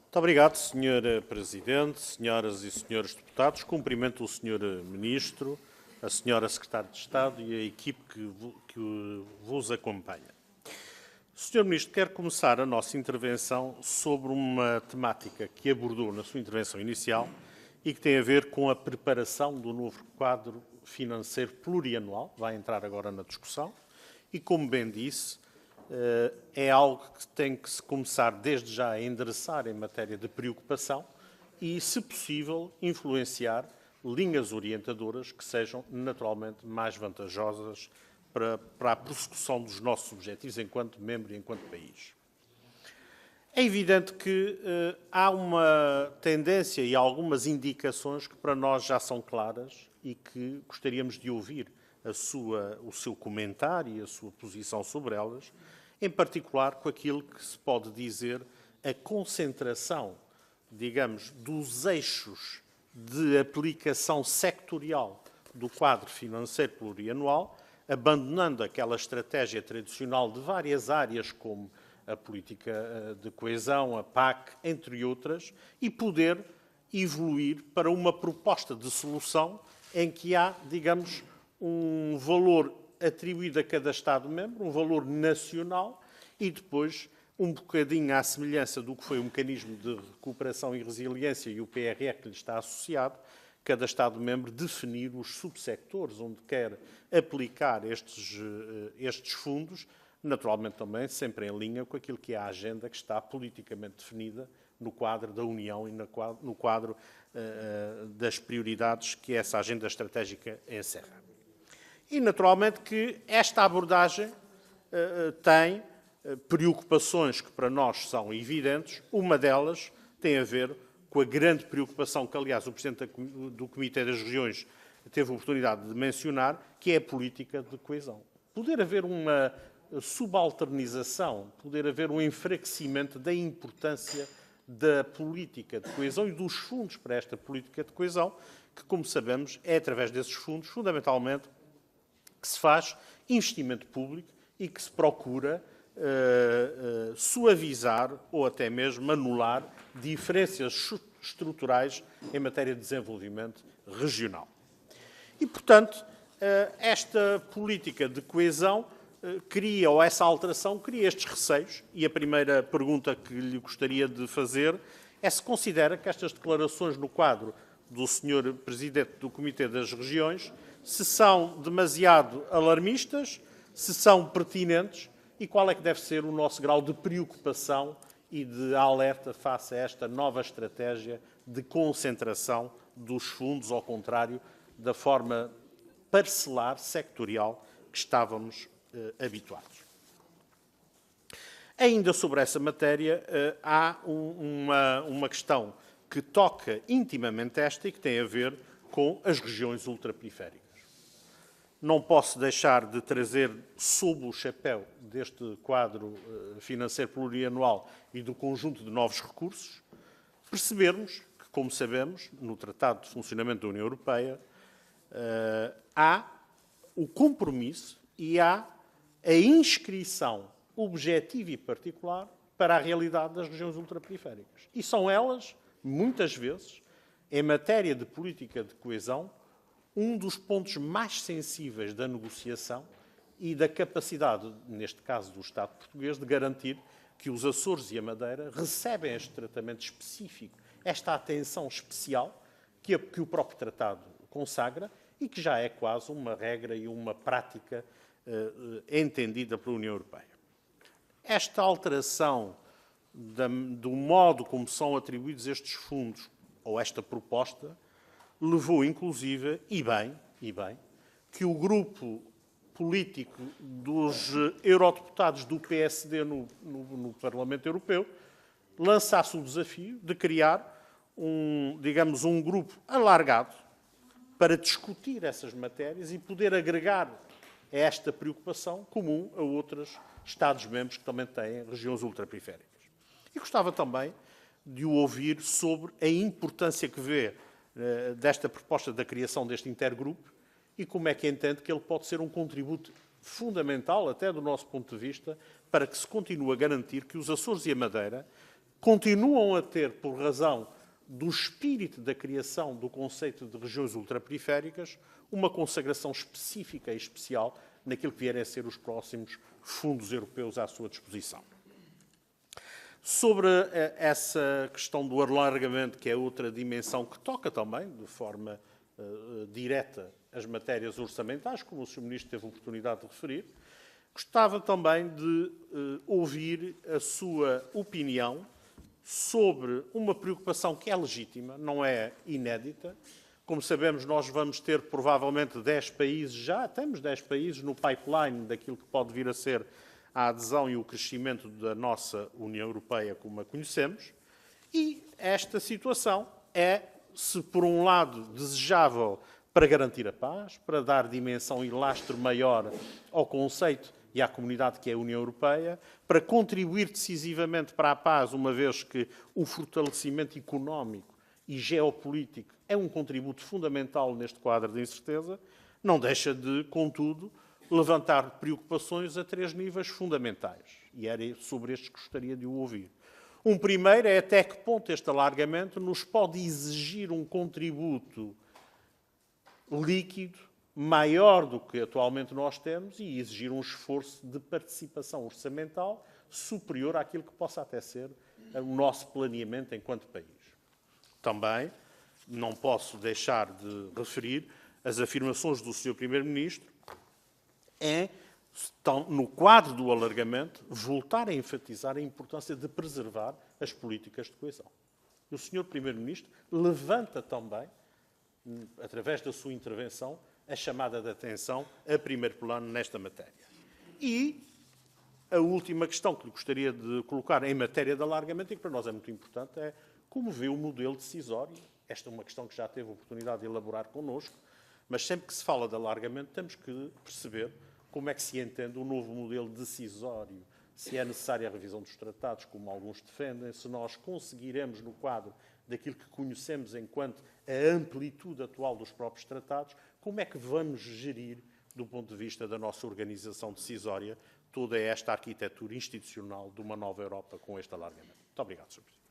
Muito obrigado, Sr. Presidente, senhoras e senhores deputados. Cumprimento o Sr. Ministro, a Sra. Secretária de Estado e a equipe que vos acompanha. Sr. Ministro, quero começar a nossa intervenção sobre uma temática que abordou na sua intervenção inicial e que tem a ver com a preparação do novo quadro financeiro plurianual, vai entrar agora na discussão, e, como bem disse, é algo que tem que se começar desde já a endereçar em matéria de preocupação e, se possível, influenciar linhas orientadoras que sejam naturalmente mais vantajosas para a prossecução dos nossos objetivos enquanto membro e enquanto país. É evidente que há uma tendência e algumas indicações que para nós já são claras e que gostaríamos de ouvir o seu comentário e a sua posição sobre elas, em particular com aquilo que se pode dizer a concentração, digamos, dos eixos de aplicação sectorial do quadro financeiro plurianual, abandonando aquela estratégia tradicional de várias áreas como a política de coesão, a PAC, entre outras, e poder evoluir para uma proposta de solução em que há, digamos, um valor atribuído a cada Estado-membro, um valor nacional, e depois, um bocadinho à semelhança do que foi o mecanismo de recuperação e resiliência e o PRR que lhe está associado, cada Estado-membro definir os subsectores onde quer aplicar estes fundos, naturalmente também sempre em linha com aquilo que é a agenda que está politicamente definida no quadro da União e no quadro das prioridades que essa agenda estratégica encerra. E, naturalmente, que esta abordagem tem preocupações que para nós são evidentes. Uma delas tem a ver com a grande preocupação que, aliás, o Presidente do Comitê das Regiões teve a oportunidade de mencionar, que é a política de coesão. Poder haver uma subalternização, poder haver um enfraquecimento da importância da política de coesão e dos fundos para esta política de coesão, que, como sabemos, é através desses fundos, fundamentalmente, que se faz investimento público e que se procura suavizar ou até mesmo anular diferenças estruturais em matéria de desenvolvimento regional. E, portanto, esta política de coesão cria, ou essa alteração, cria estes receios. E a primeira pergunta que lhe gostaria de fazer é se considera que estas declarações no quadro do Sr. Presidente do Comitê das Regiões se são demasiado alarmistas, se são pertinentes e qual é que deve ser o nosso grau de preocupação e de alerta face a esta nova estratégia de concentração dos fundos, ao contrário da forma parcelar, sectorial, que estávamos habituados. Ainda sobre essa matéria, há uma questão que toca intimamente esta e que tem a ver com as regiões ultraperiféricas. Não posso deixar de trazer sob o chapéu deste quadro financeiro plurianual e do conjunto de novos recursos, percebermos que, como sabemos, no Tratado de Funcionamento da União Europeia, há o compromisso e há a inscrição objetiva e particular para a realidade das regiões ultraperiféricas. E são elas, muitas vezes, em matéria de política de coesão, um dos pontos mais sensíveis da negociação e da capacidade, neste caso do Estado português, de garantir que os Açores e a Madeira recebem este tratamento específico, esta atenção especial que o próprio Tratado consagra e que já é quase uma regra e uma prática entendida pela União Europeia. Esta alteração do modo como são atribuídos estes fundos, ou esta proposta, levou, inclusive, e bem, que o grupo político dos eurodeputados do PSD no Parlamento Europeu lançasse o desafio de criar um grupo alargado para discutir essas matérias e poder agregar esta preocupação comum a outros Estados-membros que também têm regiões ultraperiféricas. E gostava também de o ouvir sobre a importância que vê desta proposta da criação deste intergrupo e como é que entende que ele pode ser um contributo fundamental, até do nosso ponto de vista, para que se continue a garantir que os Açores e a Madeira continuam a ter, por razão do espírito da criação do conceito de regiões ultraperiféricas, uma consagração específica e especial naquilo que vierem a ser os próximos fundos europeus à sua disposição. Sobre essa questão do alargamento, que é outra dimensão que toca também, de forma direta, as matérias orçamentais, como o Sr. Ministro teve a oportunidade de referir, gostava também de ouvir a sua opinião sobre uma preocupação que é legítima, não é inédita. Como sabemos, nós vamos ter provavelmente 10 países, já temos 10 países no pipeline daquilo que pode vir a ser a adesão e o crescimento da nossa União Europeia como a conhecemos. E esta situação é, se por um lado desejável para garantir a paz, para dar dimensão e lastro maior ao conceito e à comunidade que é a União Europeia, para contribuir decisivamente para a paz, uma vez que o fortalecimento económico e geopolítico é um contributo fundamental neste quadro de incerteza, não deixa de, contudo, levantar preocupações a 3 níveis fundamentais. E era sobre estes que gostaria de o ouvir. Um primeiro é até que ponto este alargamento nos pode exigir um contributo líquido maior do que atualmente nós temos e exigir um esforço de participação orçamental superior àquilo que possa até ser o nosso planeamento enquanto país. Também não posso deixar de referir as afirmações do Sr. Primeiro-Ministro no quadro do alargamento, voltar a enfatizar a importância de preservar as políticas de coesão. E o Sr. Primeiro-Ministro levanta também, através da sua intervenção, a chamada de atenção a primeiro plano nesta matéria. E a última questão que lhe gostaria de colocar em matéria de alargamento, e que para nós é muito importante, é como vê o modelo decisório. Esta é uma questão que já teve a oportunidade de elaborar connosco, mas sempre que se fala de alargamento temos que perceber como é que se entende o novo modelo decisório, se é necessária a revisão dos tratados, como alguns defendem, se nós conseguiremos, no quadro daquilo que conhecemos enquanto a amplitude atual dos próprios tratados, como é que vamos gerir, do ponto de vista da nossa organização decisória, toda esta arquitetura institucional de uma nova Europa com este alargamento. Muito obrigado, Sr. Presidente.